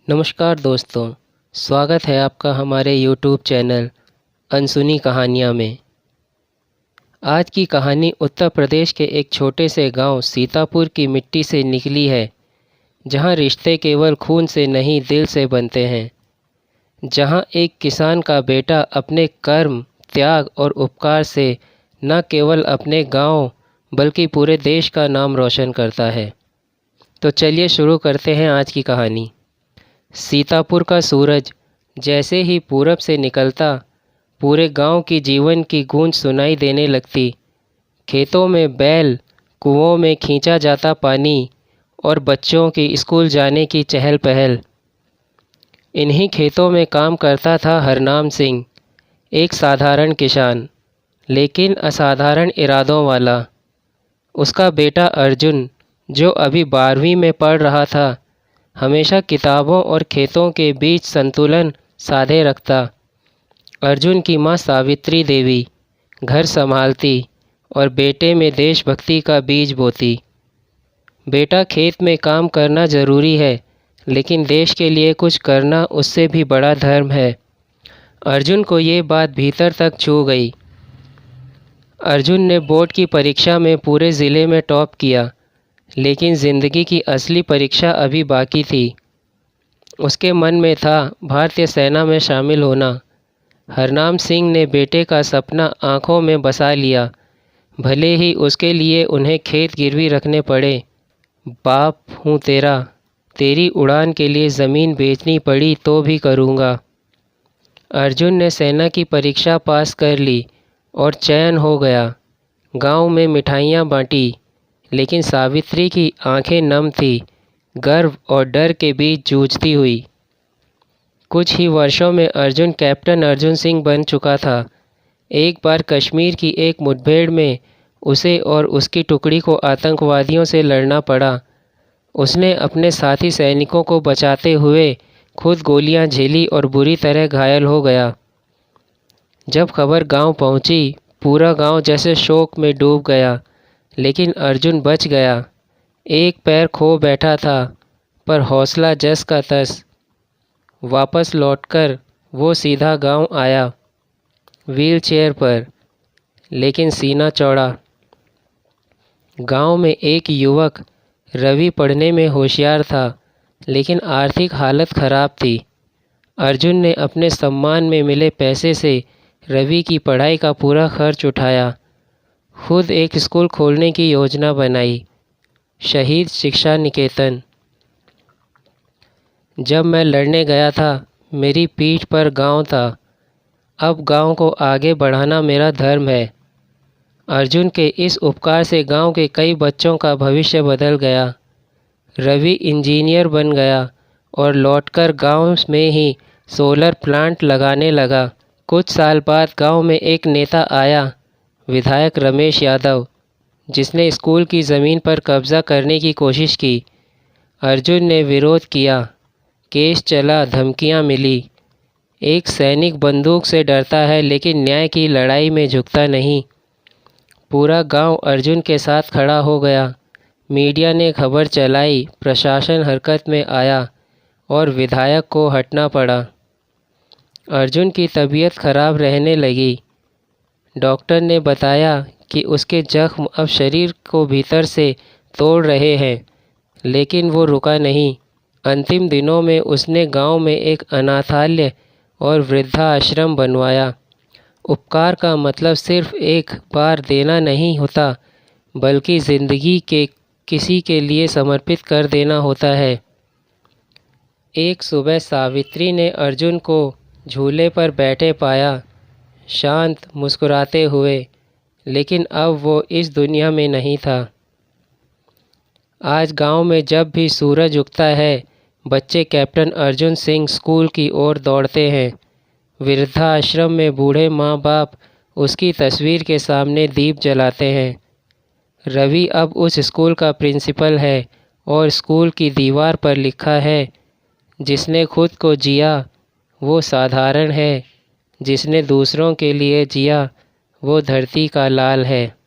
नमस्कार दोस्तों, स्वागत है आपका हमारे YouTube चैनल अनसुनी कहानियाँ में। आज की कहानी उत्तर प्रदेश के एक छोटे से गांव सीतापुर की मिट्टी से निकली है, जहां रिश्ते केवल खून से नहीं दिल से बनते हैं। जहां एक किसान का बेटा अपने कर्म, त्याग और उपकार से न केवल अपने गांव बल्कि पूरे देश का नाम रोशन करता है। तो चलिए शुरू करते हैं आज की कहानी। सीतापुर का सूरज जैसे ही पूरब से निकलता, पूरे गांव की जीवन की गूंज सुनाई देने लगती। खेतों में बैल, कुओं में खींचा जाता पानी और बच्चों की स्कूल जाने की चहल पहल। इन्हीं खेतों में काम करता था हरनाम सिंह, एक साधारण किसान लेकिन असाधारण इरादों वाला। उसका बेटा अर्जुन, जो अभी 12वीं में पढ़ रहा था, हमेशा किताबों और खेतों के बीच संतुलन साधे रखता। अर्जुन की माँ सावित्री देवी घर संभालती और बेटे में देशभक्ति का बीज बोती। बेटा, खेत में काम करना ज़रूरी है, लेकिन देश के लिए कुछ करना उससे भी बड़ा धर्म है। अर्जुन को ये बात भीतर तक छू गई। अर्जुन ने बोर्ड की परीक्षा में पूरे ज़िले में टॉप किया, लेकिन ज़िंदगी की असली परीक्षा अभी बाकी थी। उसके मन में था भारतीय सेना में शामिल होना। हरनाम सिंह ने बेटे का सपना आंखों में बसा लिया, भले ही उसके लिए उन्हें खेत गिरवी रखने पड़े। बाप हूँ तेरा, तेरी उड़ान के लिए ज़मीन बेचनी पड़ी तो भी करूँगा। अर्जुन ने सेना की परीक्षा पास कर ली और चयन हो गया। गांव में मिठाइयाँ बांटी, लेकिन सावित्री की आंखें नम थी, गर्व और डर के बीच जूझती हुई। कुछ ही वर्षों में अर्जुन कैप्टन अर्जुन सिंह बन चुका था। एक बार कश्मीर की एक मुठभेड़ में उसे और उसकी टुकड़ी को आतंकवादियों से लड़ना पड़ा। उसने अपने साथी सैनिकों को बचाते हुए खुद गोलियां झेली और बुरी तरह घायल हो गया। जब खबर गांव पहुंची, पूरा गांव जैसे शोक में डूब गया, लेकिन अर्जुन बच गया। एक पैर खो बैठा था, पर हौसला जस का तस। वापस लौटकर वो सीधा गांव आया, व्हीलचेयर पर, लेकिन सीना चौड़ा। गांव में एक युवक रवि पढ़ने में होशियार था, लेकिन आर्थिक हालत खराब थी। अर्जुन ने अपने सम्मान में मिले पैसे से रवि की पढ़ाई का पूरा खर्च उठाया। खुद एक स्कूल खोलने की योजना बनाई, शहीद शिक्षा निकेतन। जब मैं लड़ने गया था, मेरी पीठ पर गांव था। अब गांव को आगे बढ़ाना मेरा धर्म है। अर्जुन के इस उपकार से गांव के कई बच्चों का भविष्य बदल गया। रवि इंजीनियर बन गया और लौटकर गांव में ही सोलर प्लांट लगाने लगा। कुछ साल बाद गांव में एक नेता आया, विधायक रमेश यादव, जिसने स्कूल की ज़मीन पर कब्जा करने की कोशिश की। अर्जुन ने विरोध किया, केस चला, धमकियां मिली। एक सैनिक बंदूक से डरता है, लेकिन न्याय की लड़ाई में झुकता नहीं। पूरा गांव अर्जुन के साथ खड़ा हो गया। मीडिया ने खबर चलाई, प्रशासन हरकत में आया और विधायक को हटना पड़ा। अर्जुन की तबीयत खराब रहने लगी। डॉक्टर ने बताया कि उसके जख्म अब शरीर को भीतर से तोड़ रहे हैं, लेकिन वो रुका नहीं। अंतिम दिनों में उसने गांव में एक अनाथालय और वृद्धाश्रम बनवाया। उपकार का मतलब सिर्फ एक बार देना नहीं होता, बल्कि ज़िंदगी के किसी के लिए समर्पित कर देना होता है। एक सुबह सावित्री ने अर्जुन को झूले पर बैठे पाया, शांत, मुस्कुराते हुए, लेकिन अब वो इस दुनिया में नहीं था। आज गांव में जब भी सूरज उगता है, बच्चे कैप्टन अर्जुन सिंह स्कूल की ओर दौड़ते हैं। वृद्धाश्रम में बूढ़े माँ बाप उसकी तस्वीर के सामने दीप जलाते हैं। रवि अब उस स्कूल का प्रिंसिपल है और स्कूल की दीवार पर लिखा है, जिसने खुद को जिया वो साधारण है, जिसने दूसरों के लिए जिया वो धरती का लाल है।